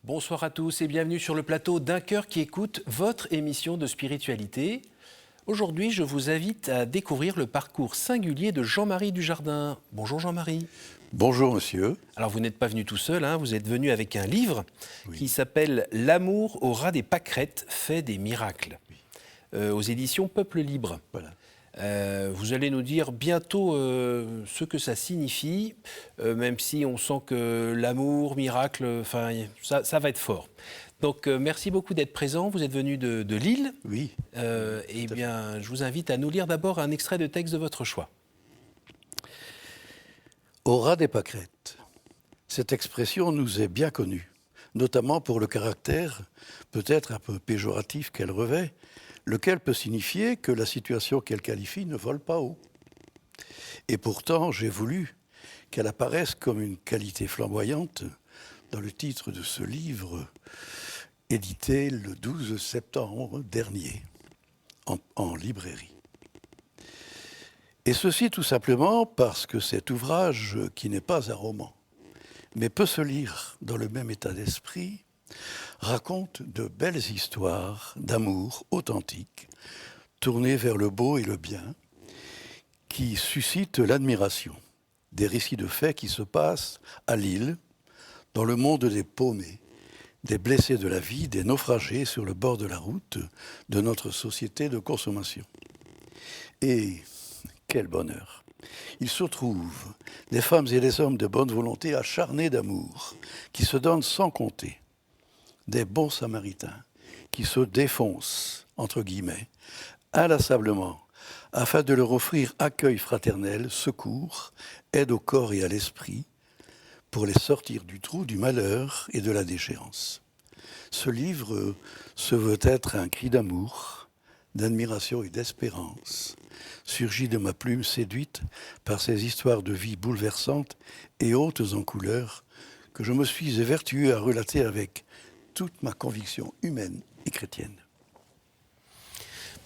Bonsoir à tous et bienvenue sur le plateau d'Un cœur qui écoute, votre émission de spiritualité. Aujourd'hui, je vous invite à découvrir le parcours singulier de Jean-Marie Dujardin. Bonjour Jean-Marie. Bonjour monsieur. Alors vous n'êtes pas venu tout seul, vous êtes venu avec un livre Oui. qui s'appelle « L'amour au ras des pâquerettes fait des miracles » aux éditions Peuple Libre. Voilà. Vous allez nous dire bientôt ce que ça signifie, même si on sent que l'amour, miracle, ça va être fort. Donc merci beaucoup d'être présent. Vous êtes venu de Lille. Oui. Eh bien, je vous invite à nous lire d'abord un extrait de texte de votre choix. Au ras des pâquerettes. Cette expression nous est bien connue, notamment pour le caractère peut-être un peu péjoratif qu'elle revêt, lequel peut signifier que la situation qu'elle qualifie ne vole pas haut. Et pourtant, j'ai voulu qu'elle apparaisse comme une qualité flamboyante dans le titre de ce livre, édité le 12 septembre dernier en librairie. Et ceci tout simplement parce que cet ouvrage, qui n'est pas un roman, mais peut se lire dans le même état d'esprit, raconte de belles histoires d'amour authentique, tournées vers le beau et le bien, qui suscitent l'admiration. Des récits de faits qui se passent à Lille, dans le monde des paumés, des blessés de la vie, des naufragés sur le bord de la route de notre société de consommation. Et quel bonheur! Il se trouve des femmes et des hommes de bonne volonté acharnés d'amour, qui se donnent sans compter, des bons samaritains qui se défoncent, entre guillemets, inlassablement, afin de leur offrir accueil fraternel, secours, aide au corps et à l'esprit, pour les sortir du trou du malheur et de la déchéance. Ce livre se veut être un cri d'amour, d'admiration et d'espérance, surgi de ma plume séduite par ces histoires de vie bouleversantes et hautes en couleurs que je me suis évertué à relater avec toute ma conviction humaine et chrétienne.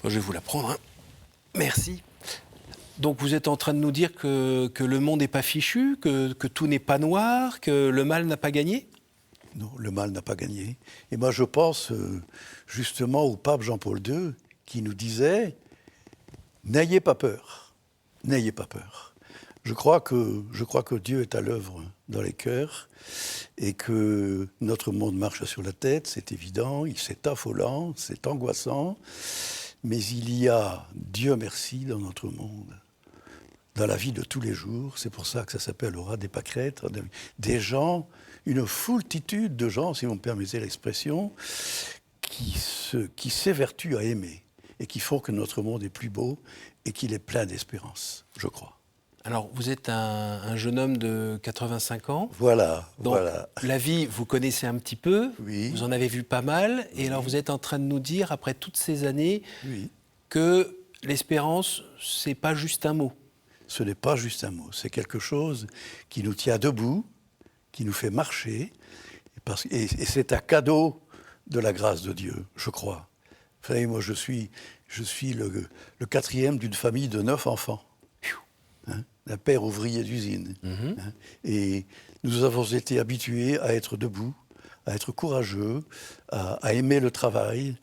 Bon, je vais vous la prendre. Merci. Donc vous êtes en train de nous dire que le monde n'est pas fichu, que tout n'est pas noir, que le mal n'a pas gagné ? Non, le mal n'a pas gagné. Et moi je pense justement au pape Jean-Paul II qui nous disait « N'ayez pas peur, n'ayez pas peur ». Je crois que Dieu est à l'œuvre dans les cœurs et que notre monde marche sur la tête, c'est évident, c'est affolant, c'est angoissant, mais il y a, Dieu merci, dans notre monde, dans la vie de tous les jours, c'est pour ça que ça s'appelle au ras des pâquerettes, des gens, une foultitude de gens, si vous me permettez l'expression, qui s'évertuent à aimer et qui font que notre monde est plus beau et qu'il est plein d'espérance, je crois. Alors, vous êtes un jeune homme de 85 ans. Voilà, Donc, voilà. la vie, vous connaissez un petit peu, Oui. Vous en avez vu pas mal, et Oui. alors vous êtes en train de nous dire, après toutes ces années, Oui. que l'espérance, c'est pas juste un mot. Ce n'est pas juste un mot, c'est quelque chose qui nous tient debout, qui nous fait marcher, et c'est un cadeau de la grâce de Dieu, je crois. Vous savez, moi, je suis le quatrième d'une famille de 9 enfants. Un père ouvrier d'usine. Et nous avons été habitués à être debout, à être courageux, à aimer le travail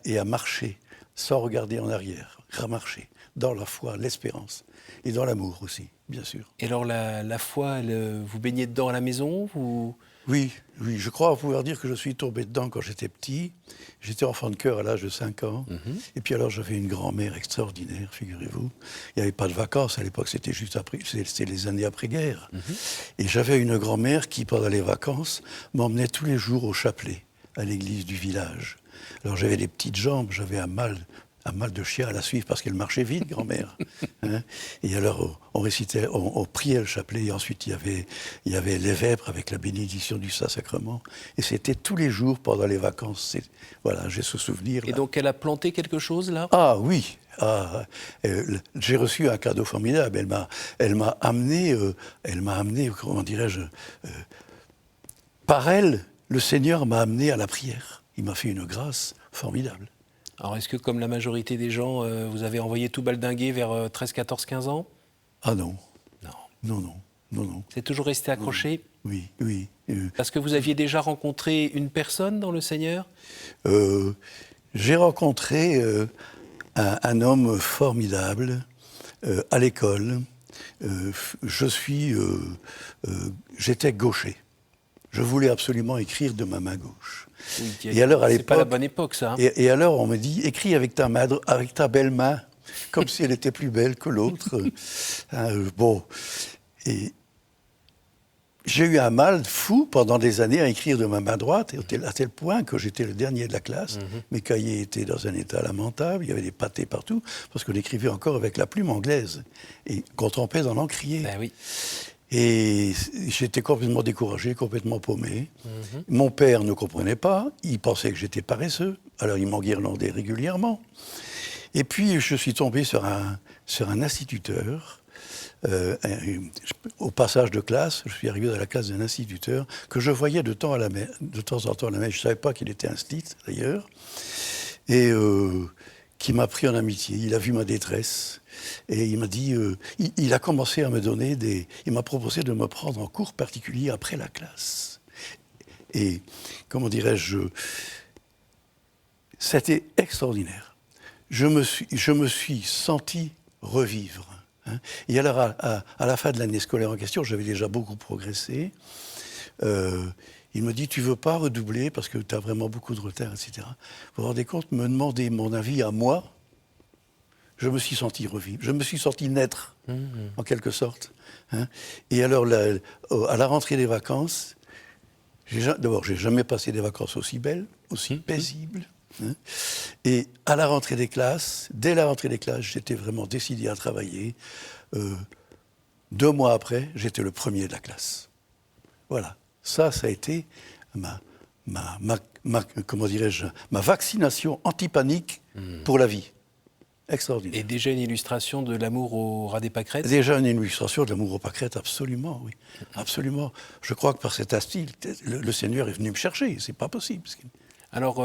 et à marcher sans regarder en arrière, à marcher dans la foi, l'espérance et dans l'amour aussi, bien sûr. Et alors la foi, vous baignez dedans à la maison Oui, je crois pouvoir dire que je suis tombé dedans quand j'étais petit. J'étais enfant de chœur à l'âge de 5 ans. Et puis alors j'avais une grand-mère extraordinaire, figurez-vous. Il n'y avait pas de vacances à l'époque, c'était juste après, c'était les années après-guerre. Et j'avais une grand-mère qui, pendant les vacances, m'emmenait tous les jours au chapelet, à l'église du village. Alors j'avais des petites jambes, j'avais un mal de chien à la suivre parce qu'elle marchait vite, grand-mère. Et alors, on priait le chapelet et ensuite il y avait les vêpres avec la bénédiction du Saint-Sacrement. Et c'était tous les jours pendant les vacances. Voilà, j'ai ce souvenir-là. Et donc elle a planté quelque chose là ? Ah oui, j'ai reçu un cadeau formidable. Elle m'a amené, comment dirais-je, par elle, le Seigneur m'a amené à la prière. Il m'a fait une grâce formidable. Alors, est-ce que, comme la majorité des gens, vous avez envoyé tout baldinguer vers 13, 14, 15 ans ? Ah non. Non. Non. non, non. C'est toujours resté accroché? Oui, oui. Parce que vous aviez déjà rencontré une personne dans le Seigneur? J'ai rencontré un homme formidable à l'école. J'étais gaucher. Je voulais absolument écrire de ma main gauche. Oui, Et alors, à c'est pas la l'époque, bonne époque, ça. Hein. et alors, on me dit, écris avec ta belle main, comme si elle était plus belle que l'autre. Bon, et j'ai eu un mal fou pendant des années à écrire de ma main droite, à tel point que j'étais le dernier de la classe. Mes cahiers étaient dans un état lamentable, il y avait des pâtés partout, parce qu'on écrivait encore avec la plume anglaise, et qu'on trempait dans l'encrier. Ben oui. Et j'étais complètement découragé, complètement paumé. Mon père ne comprenait pas, il pensait que j'étais paresseux, alors il m'enguirlandait régulièrement. Et puis je suis tombé sur un instituteur. Au passage de classe, je suis arrivé dans la classe d'un instituteur que je voyais de temps en temps à la messe. Je ne savais pas qu'il était instit, d'ailleurs, et qui m'a pris en amitié. Il a vu ma détresse et il m'a dit, il a commencé à me donner il m'a proposé de me prendre en cours particulier après la classe. Et, comment dirais-je, c'était extraordinaire. Je me suis senti revivre. Hein. Et alors, à la fin de l'année scolaire en question, j'avais déjà beaucoup progressé. Il me dit, tu ne veux pas redoubler parce que tu as vraiment beaucoup de retard, etc. Vous vous rendez compte, me demander mon avis à moi, je me suis senti revivre, je me suis senti naître, en quelque sorte. Hein. Et alors, à la rentrée des vacances, d'abord, je n'ai jamais passé des vacances aussi belles, aussi paisibles. Hein. Et à la rentrée des classes, dès la rentrée des classes, j'étais vraiment décidé à travailler. 2 mois après, j'étais le premier de la classe. Voilà. Ça a été comment dirais-je, ma vaccination anti-panique pour la vie. Extraordinaire. Et déjà une illustration de l'amour au ras des pâquerettes? Déjà une illustration de l'amour aux pâquerettes, absolument, oui. Absolument. Je crois que par cet style, le Seigneur est venu me chercher. C'est pas possible. Alors,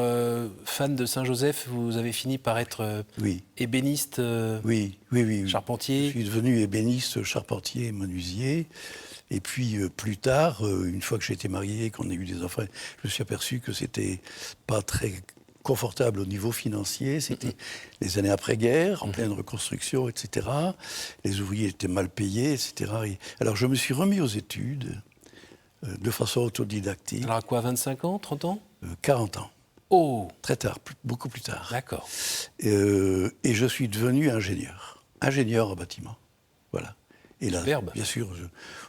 fan de Saint-Joseph, vous avez fini par être oui. ébéniste, oui. charpentier. Je suis devenu ébéniste, charpentier et menuisier. Et puis, plus tard, une fois que j'ai été marié et qu'on a eu des enfants, je me suis aperçu que c'était pas très confortable au niveau financier. C'était les années après-guerre, en pleine reconstruction, etc. Les ouvriers étaient mal payés, etc. Et alors, je me suis remis aux études de façon autodidactique. Alors, à quoi, 25 ans, 30 ans 40 ans. Oh! Très tard, beaucoup plus tard. D'accord. Et je suis devenu ingénieur en bâtiment. Voilà. Et là, Superbe. bien sûr,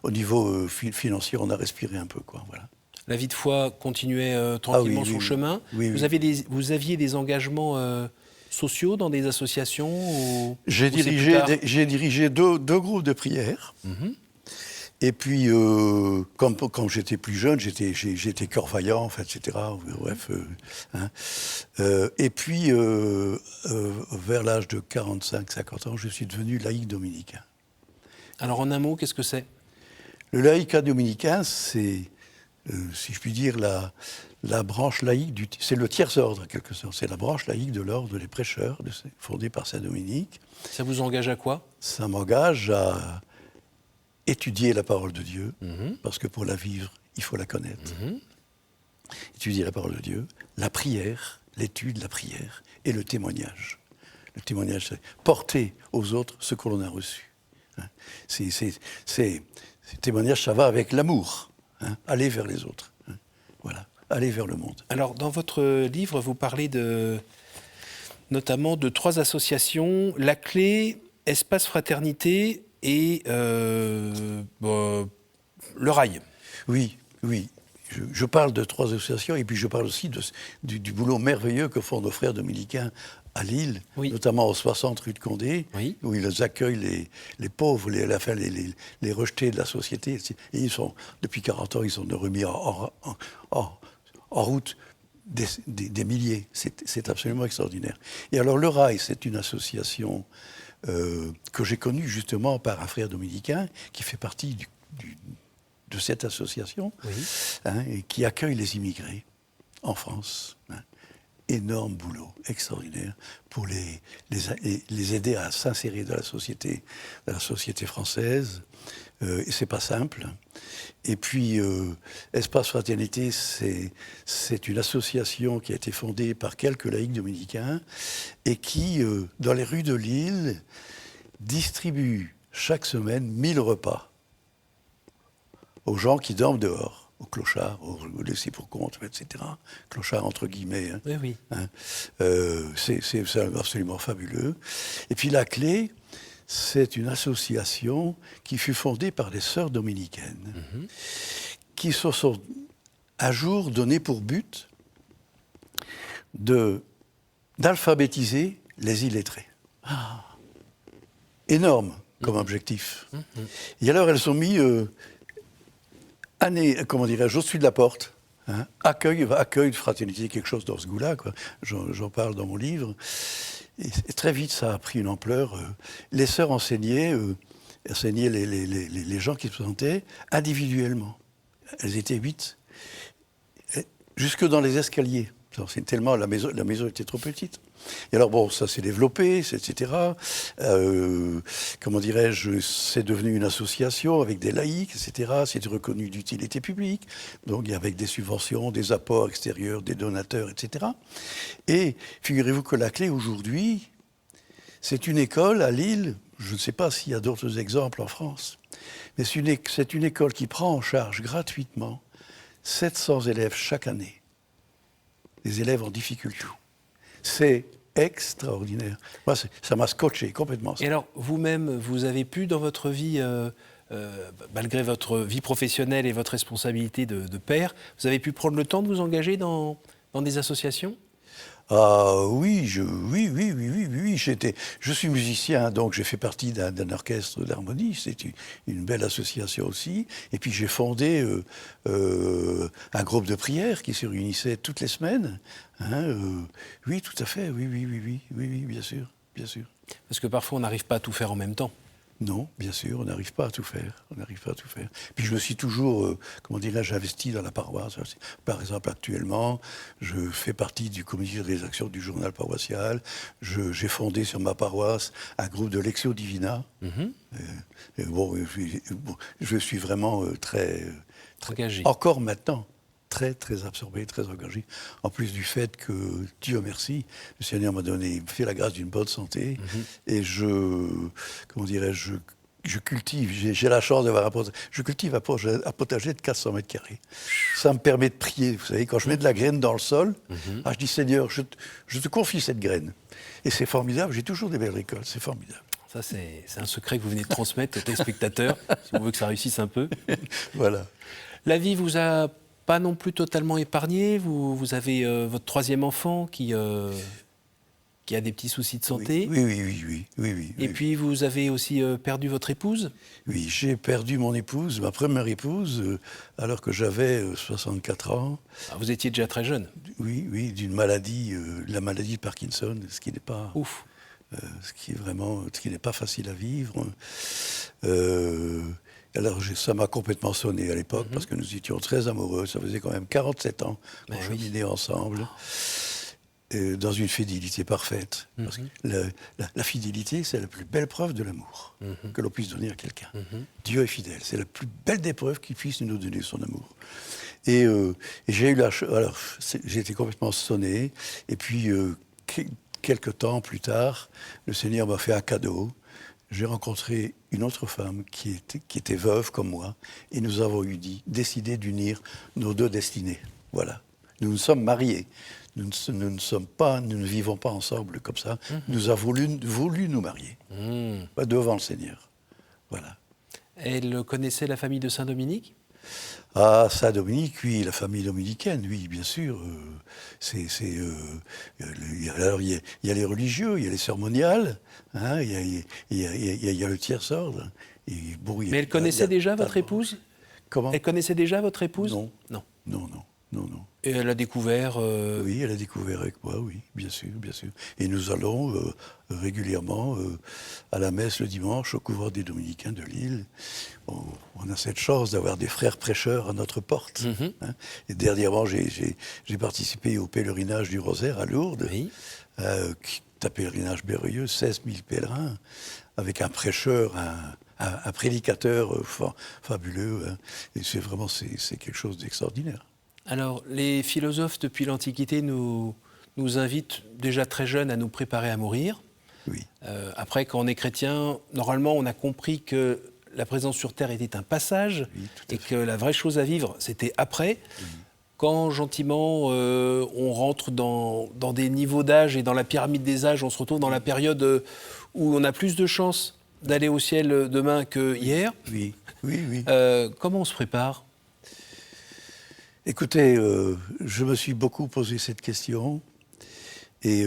au niveau financier, on a respiré un peu, quoi. Voilà. La vie de foi continuait tranquillement son chemin. Oui. Vous aviez des engagements sociaux dans des associations J'ai dirigé deux groupes de prière. Et puis, comme j'étais plus jeune, j'étais cœur vaillant, enfin, etc. Bref. Et puis, vers l'âge de 45-50 ans, je suis devenu laïc dominicain. Alors, en un mot, qu'est-ce que c'est? Le laïcat dominicain, c'est, si je puis dire, la branche laïque c'est le tiers-ordre, en quelque sorte. C'est la branche laïque de l'ordre des prêcheurs, fondée par saint Dominique. Ça vous engage à quoi? Ça m'engage à étudier la parole de Dieu, parce que pour la vivre, il faut la connaître. Étudier la parole de Dieu, la prière, l'étude, la prière, et le témoignage. Le témoignage, c'est porter aux autres ce que l'on a reçu. Ces témoignages, ça va avec l'amour. Aller vers les autres. Voilà, aller vers le monde. Alors, dans votre livre, vous parlez notamment de 3 associations, La Clé, Espace Fraternité et le Rail. Oui. Je parle de 3 associations et puis je parle aussi du boulot merveilleux que font nos frères dominicains à Lille, notamment aux 60 rue de Condé, où ils accueillent les pauvres, les rejetés de la société. Et depuis 40 ans, ils sont remis en route des milliers. C'est absolument extraordinaire. Et alors, le Rail, c'est une association que j'ai connue justement par un frère dominicain qui fait partie de cette association et qui accueille les immigrés en France. Énorme boulot, extraordinaire, pour les aider à s'insérer dans la société française. et c'est pas simple. Et puis, Espace Fraternité, c'est une association qui a été fondée par quelques laïcs dominicains et qui, dans les rues de Lille, distribue chaque semaine 1000 repas aux gens qui dorment dehors, aux clochards, aux laissés pour compte, etc. Clochards entre guillemets. Oui, oui. C'est absolument fabuleux. Et puis la clé, c'est une association qui fut fondée par des sœurs dominicaines, qui se sont à jour donné pour but d'alphabétiser les illettrés. Énorme comme objectif. Et alors elles ont mis au-dessus de la porte, accueil de fraternité, quelque chose dans ce goût-là, quoi. J'en parle dans mon livre. Et très vite, ça a pris une ampleur. Les sœurs enseignaient les gens qui se présentaient individuellement. Elles étaient 8, jusque dans les escaliers. C'est tellement la maison était trop petite. Et alors bon, ça s'est développé, etc. C'est devenu une association avec des laïcs, etc. C'est reconnu d'utilité publique, donc avec des subventions, des apports extérieurs, des donateurs, etc. Et figurez-vous que la clé aujourd'hui, c'est une école à Lille. Je ne sais pas s'il y a d'autres exemples en France, mais c'est une école qui prend en charge gratuitement 700 élèves chaque année. Des élèves en difficulté. C'est extraordinaire. Moi, ça m'a scotché complètement. Ça. Et alors, vous-même, vous avez pu, dans votre vie, malgré votre vie professionnelle et votre responsabilité de père, vous avez pu prendre le temps de vous engager dans des associations ? Ah oui, oui. Je suis musicien, donc j'ai fait partie d'un orchestre d'harmonie. C'est une belle association aussi. Et puis j'ai fondé un groupe de prière qui se réunissait toutes les semaines. Oui, tout à fait. Oui, bien sûr. Parce que parfois, on n'arrive pas à tout faire en même temps. Non, bien sûr, on n'arrive pas à tout faire. Puis je me suis toujours, investi dans la paroisse. Par exemple, actuellement, je fais partie du comité de rédaction du journal paroissial. J'ai fondé sur ma paroisse un groupe de Lectio Divina. Je suis vraiment très engagé. Encore maintenant. Très, très absorbé, très engagé. En plus du fait que, Dieu merci, le Seigneur m'a fait la grâce d'une bonne santé. Et je cultive, j'ai la chance d'avoir je cultive un potager de 400 mètres carrés. Ça me permet de prier. Vous savez, quand je mets de la graine dans le sol, je dis, Seigneur, je te confie cette graine. Et c'est formidable, j'ai toujours des belles récoltes, c'est formidable. Ça, c'est un secret que vous venez de transmettre aux téléspectateurs, si on veut que ça réussisse un peu. Voilà. La vie vous a pas non plus totalement épargné. Vous avez votre troisième enfant qui a des petits soucis de santé. Oui. Et puis vous avez aussi perdu votre épouse. Oui, j'ai perdu mon épouse, ma première épouse, alors que j'avais 64 ans. Ah, vous étiez déjà très jeune. Oui, d'une maladie, la maladie de Parkinson, ce qui n'est pas... Ouf. Ce qui n'est pas facile à vivre. Alors ça m'a complètement sonné à l'époque parce que nous étions très amoureux. Ça faisait quand même 47 ans qu'on cheminait ensemble dans une fidélité parfaite. Parce que la fidélité, c'est la plus belle preuve de l'amour que l'on puisse donner à quelqu'un. Dieu est fidèle. C'est la plus belle des preuves qu'il puisse nous donner son amour. Et j'ai eu alors j'ai été complètement sonné. Et puis quelques temps plus tard, le Seigneur m'a fait un cadeau. J'ai rencontré une autre femme qui était veuve comme moi, et nous avons décidé d'unir nos deux destinées. Voilà. Nous nous sommes mariés. Nous ne vivons pas ensemble comme ça. Nous avons voulu nous marier devant le Seigneur. Voilà. Elle connaissait la famille de Saint-Dominique ? Ah, Saint-Dominique, oui, la famille dominicaine, oui, bien sûr. Alors, il y a les religieux, il y a les cérémoniales, il y a le tiers ordre. Mais elle connaissait déjà votre épouse ? Comment ? Elle connaissait déjà votre épouse ? Non. Et elle a découvert Oui, elle a découvert avec moi, oui, bien sûr. Et nous allons régulièrement à la messe le dimanche au couvent des Dominicains de Lille. On a cette chance d'avoir des frères prêcheurs à notre porte. Et dernièrement, j'ai participé au pèlerinage du Rosaire à Lourdes, un pèlerinage merveilleux, 16 000 pèlerins, avec un prêcheur, un prédicateur fabuleux. Hein. Et c'est vraiment c'est quelque chose d'extraordinaire. Alors, les philosophes depuis l'Antiquité nous invitent déjà très jeunes à nous préparer à mourir. Oui. Après, quand on est chrétien, normalement, on a compris que la présence sur Terre était un passage et que la vraie chose à vivre, c'était après. Quand gentiment on rentre dans des niveaux d'âge et dans la pyramide des âges, on se retrouve dans la période où on a plus de chances d'aller au ciel demain que hier. Oui, oui, oui. Comment on se prépare ? Écoutez, je me suis beaucoup posé cette question et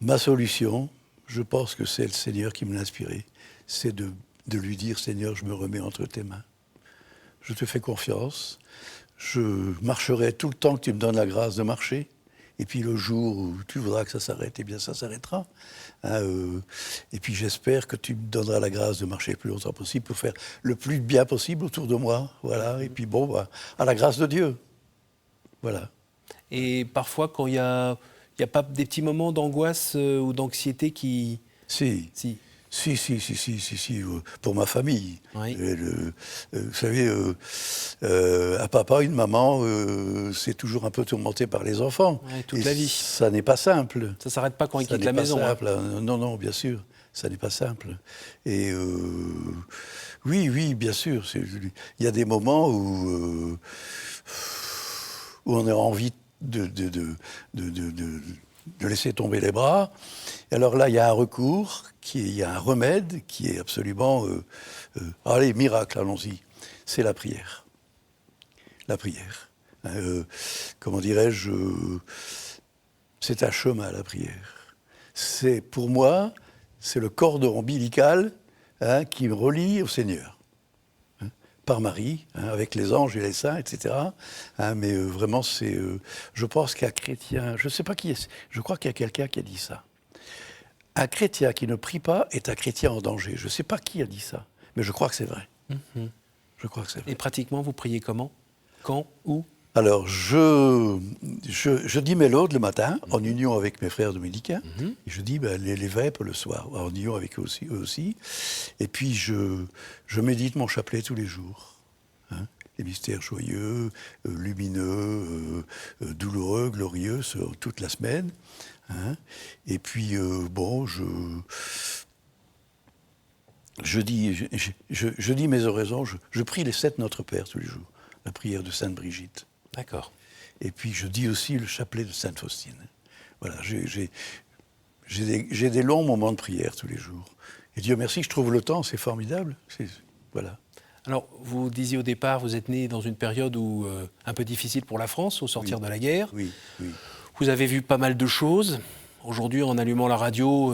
ma solution, je pense que c'est le Seigneur qui me l'a inspiré, c'est de lui dire, Seigneur, je me remets entre tes mains. Je te fais confiance. Je marcherai tout le temps que tu me donnes la grâce de marcher. Et puis le jour où tu voudras que ça s'arrête, eh bien ça s'arrêtera. Hein, et puis j'espère que tu me donneras la grâce de marcher le plus longtemps possible pour faire le plus bien possible autour de moi. Voilà. Et puis bon, à la grâce de Dieu. Voilà. Et parfois, quand il y a pas des petits moments d'angoisse ou d'anxiété qui... Si. Si, pour ma famille. Oui. Vous savez, un papa, une maman, c'est toujours un peu tourmenté par les enfants. Ouais, toute la vie. Ça n'est pas simple. Ça ne s'arrête pas quand ils Ça quittent n'est la pas maison. simple. Non, bien sûr, ça n'est pas simple. Et oui, bien sûr. Il y a des moments où on a envie de laisser tomber les bras. Et alors là, il y a un recours, il y a un remède qui est absolument... allez, miracle, allons-y. C'est la prière. La prière. Comment dirais-je c'est un chemin, la prière. Pour moi, c'est le cordon ombilical qui me relie au Seigneur. Par Marie, avec les anges et les saints, etc. Mais vraiment, je pense qu'un chrétien, je ne sais pas qui est, je crois qu'il y a quelqu'un qui a dit ça. Un chrétien qui ne prie pas est un chrétien en danger. Je ne sais pas qui a dit ça, mais je crois que c'est vrai. Je crois que c'est vrai. Et pratiquement, vous priez comment ? Quand ? Où ? Alors, je dis mes laudes le matin, en union avec mes frères dominicains. Et je dis les vêpres le soir, en union avec eux aussi. Et puis, je médite mon chapelet tous les jours. Les mystères joyeux, lumineux, douloureux, glorieux, toute la semaine. Et puis, je dis mes oraisons, je prie les 7 Notre Père tous les jours, la prière de Sainte Brigitte. D'accord. Et puis je dis aussi le chapelet de Sainte Faustine. Voilà, j'ai des longs moments de prière tous les jours. Et Dieu merci, je trouve le temps, c'est formidable. Voilà. Alors, vous disiez au départ, vous êtes né dans une période où, un peu difficile pour la France, au sortir de la guerre. Oui. Vous avez vu pas mal de choses. Aujourd'hui, en allumant la radio,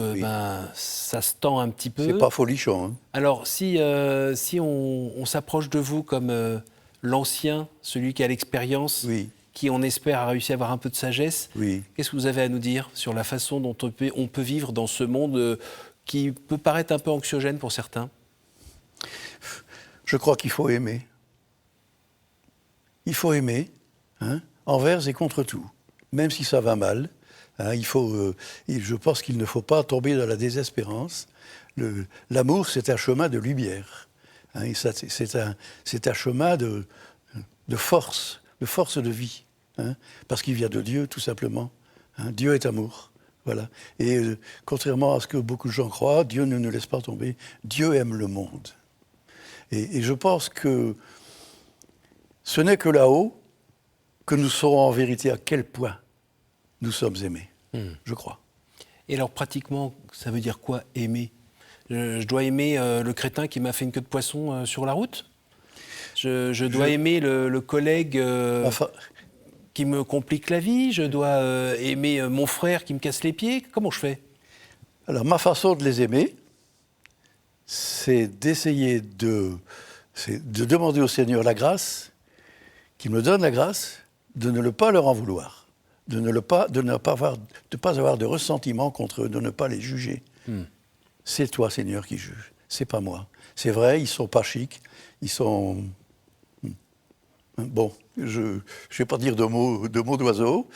ça se tend un petit peu. C'est pas folichon. Hein. Alors, si on s'approche de vous comme l'ancien, celui qui a l'expérience, qui, on espère, a réussi à avoir un peu de sagesse, qu'est-ce que vous avez à nous dire sur la façon dont on peut vivre dans ce monde qui peut paraître un peu anxiogène pour certains ? Je crois qu'il faut aimer. Il faut aimer, envers et contre tout. Même si ça va mal, je pense qu'il ne faut pas tomber dans la désespérance. L'amour, c'est un chemin de lumière. C'est un chemin de force de vie. Parce qu'il vient de Dieu, tout simplement. Dieu est amour. Voilà. Et contrairement à ce que beaucoup de gens croient, Dieu ne nous laisse pas tomber. Dieu aime le monde. Et je pense que ce n'est que là-haut que nous saurons en vérité à quel point nous sommes aimés. Je crois. Et alors, pratiquement, ça veut dire quoi, aimer ? Je dois aimer le crétin qui m'a fait une queue de poisson sur la route ? Je dois aimer le collègue qui me complique la vie ? Je dois aimer mon frère qui me casse les pieds ? Comment je fais ? Alors, ma façon de les aimer, c'est d'essayer de demander au Seigneur la grâce, qu'il me donne la grâce, de ne pas leur en vouloir, de ne pas avoir de ressentiment contre eux, de ne pas les juger. C'est toi, Seigneur, qui juge, c'est pas moi. C'est vrai, ils sont pas chics, ils sont Bon, je ne vais pas dire de mots d'oiseau,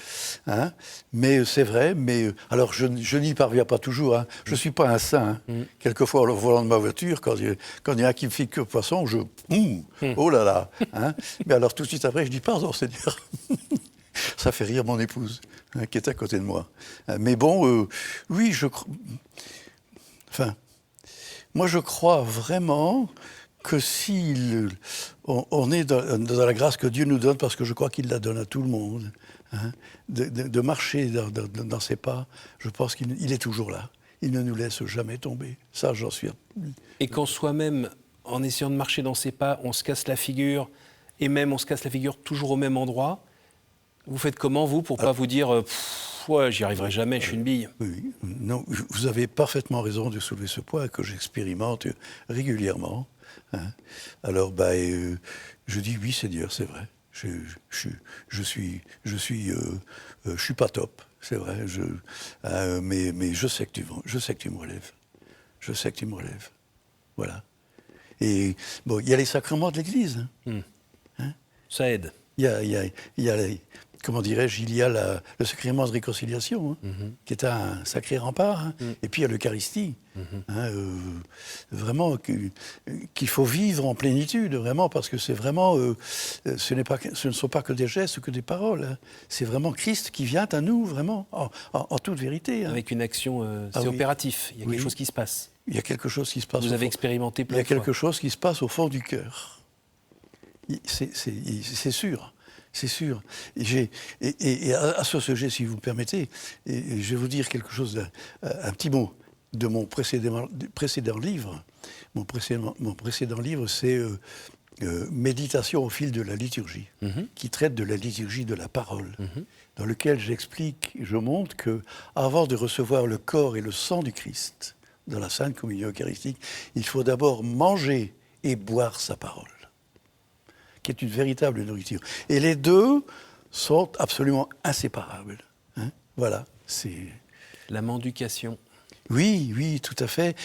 hein, mais c'est vrai. Mais alors, je n'y parviens pas toujours. Hein. Je ne suis pas un saint. Hein. Quelquefois, au volant de ma voiture, quand il y a un qui me fait que poisson, oh là là. Hein. Mais alors, tout de suite après, je dis pardon, Seigneur. Ça fait rire mon épouse, hein, qui est à côté de moi. Mais bon, oui, moi, je crois vraiment que si on est dans la grâce que Dieu nous donne, parce que je crois qu'il la donne à tout le monde, hein, de marcher dans ses pas, je pense qu'il est toujours là. Il ne nous laisse jamais tomber. Ça, j'en suis. Et quand soi-même, en essayant de marcher dans ses pas, on se casse la figure, et même on se casse la figure toujours au même endroit, vous faites comment, vous, pour ne pas vous dire ouais, j'y arriverai jamais, je suis une bille. Oui, non, vous avez parfaitement raison de soulever ce point que j'expérimente régulièrement. Hein. Alors, je dis oui, Seigneur, c'est vrai. Je suis pas top, c'est vrai. Mais je sais que tu me relèves. Je sais que tu me relèves. Voilà. Et bon, il y a les sacrements de l'Église. Hein. Hein, ça aide. Il y a comment dirais-je, il y a le sacrement de réconciliation, hein, qui est un sacré rempart, hein, et puis il y a l'Eucharistie, hein, vraiment qu'il faut vivre en plénitude, vraiment, parce que c'est vraiment, ce ne sont pas que des gestes, que des paroles, hein. C'est vraiment Christ qui vient à nous, vraiment, en toute vérité. Hein. Avec une action, c'est opératif, il y a quelque chose qui se passe. Il y a quelque chose qui se passe. Vous avez expérimenté plein de fois. Il y a quelque chose qui se passe au fond du cœur. C'est sûr. C'est sûr. Et à ce sujet, si vous me permettez, je vais vous dire quelque chose, un petit mot de mon précédent livre. Mon précédent livre, c'est Méditation au fil de la liturgie, qui traite de la liturgie de la parole, dans lequel j'explique, je montre que avant de recevoir le corps et le sang du Christ dans la Sainte Communion eucharistique, il faut d'abord manger et boire sa parole, qui est une véritable nourriture. Et les deux sont absolument inséparables. Hein. Voilà, c'est... La mendication. Oui, tout à fait.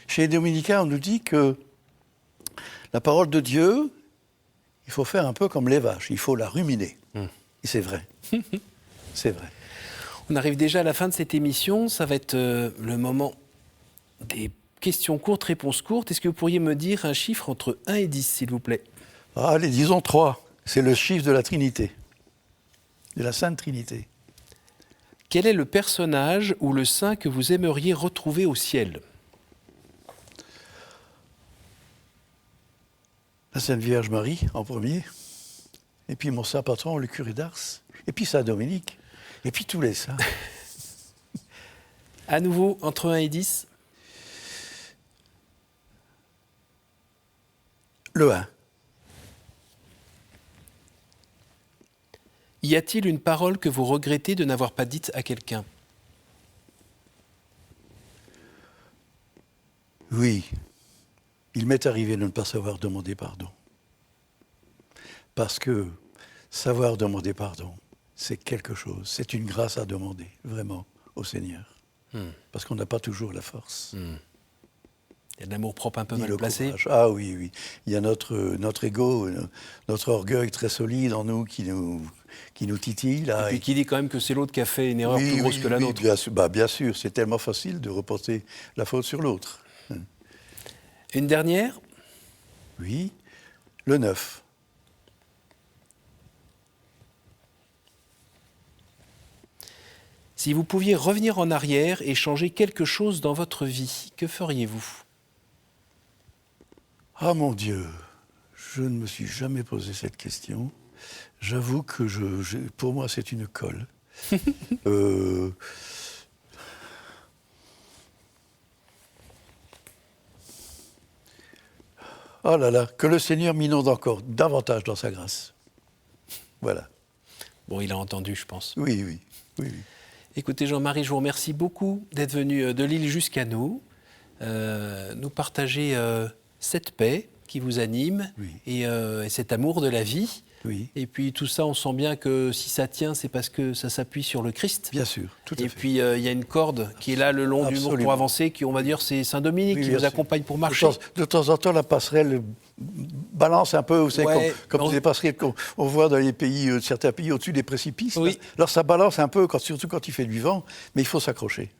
Chez les Dominicains, on nous dit que la parole de Dieu, il faut faire un peu comme les vaches, il faut la ruminer. Et c'est vrai. C'est vrai. On arrive déjà à la fin de cette émission. Ça va être le moment des questions courtes, réponses courtes. Est-ce que vous pourriez me dire un chiffre entre 1 et 10, s'il vous plaît ? Allez, disons 3. C'est le chiffre de la Trinité, de la Sainte Trinité. Quel est le personnage ou le saint que vous aimeriez retrouver au ciel ? La Sainte Vierge Marie, en premier. Et puis mon saint patron, le curé d'Ars. Et puis Saint Dominique. Et puis tous les saints. À nouveau, entre 1 et 10 ? Le 1. Y a-t-il une parole que vous regrettez de n'avoir pas dite à quelqu'un ? Oui, il m'est arrivé de ne pas savoir demander pardon. Parce que savoir demander pardon, c'est quelque chose, c'est une grâce à demander, vraiment, au Seigneur. Parce qu'on n'a pas toujours la force. Il y a de l'amour-propre un peu Ni mal le placé. courage. Ah oui. Il y a notre ego, notre orgueil très solide en nous qui nous titille. Là, Et puis qui dit quand même que c'est l'autre qui a fait une erreur plus grosse que la nôtre. Bien sûr, c'est tellement facile de reporter la faute sur l'autre. Une dernière ? Oui, le 9. Si vous pouviez revenir en arrière et changer quelque chose dans votre vie, que feriez-vous ? Ah mon Dieu, je ne me suis jamais posé cette question. J'avoue que pour moi, c'est une colle. Oh là là, que le Seigneur m'inonde encore davantage dans sa grâce. Voilà. Bon, il a entendu, je pense. Oui. Écoutez, Jean-Marie, je vous remercie beaucoup d'être venu de Lille jusqu'à nous, nous partager cette paix qui vous anime et cet amour de la vie. Oui. Et puis tout ça, on sent bien que si ça tient, c'est parce que ça s'appuie sur le Christ. Bien sûr, tout à fait. Et puis il y a une corde qui est là le long du mur pour avancer, qui on va dire c'est Saint Dominique qui vous accompagne pour marcher. De temps en temps, la passerelle balance un peu, vous savez, Ouais, comme on- les passerelles qu'on on voit dans les pays, certains pays au-dessus des précipices. Oui. Là. Alors ça balance un peu, surtout quand il fait du vent, mais il faut s'accrocher.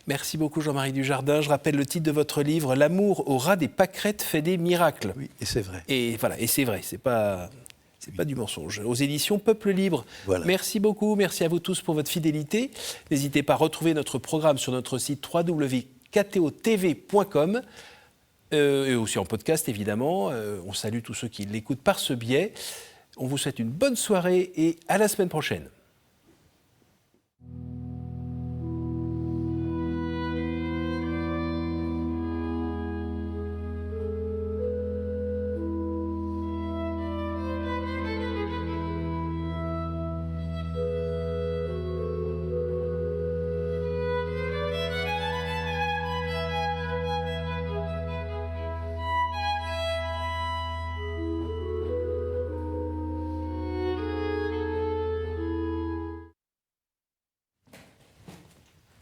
Merci beaucoup Jean-Marie Dujardin. Je rappelle le titre de votre livre, L'amour au ras des pâquerettes fait des miracles. Oui, et c'est vrai. Et voilà, et c'est vrai, c'est pas du mensonge. Aux éditions Peuple Libre. Voilà. Merci beaucoup, merci à vous tous pour votre fidélité. N'hésitez pas à retrouver notre programme sur notre site www.ktotv.com et aussi en podcast évidemment. On salue tous ceux qui l'écoutent par ce biais. On vous souhaite une bonne soirée et à la semaine prochaine.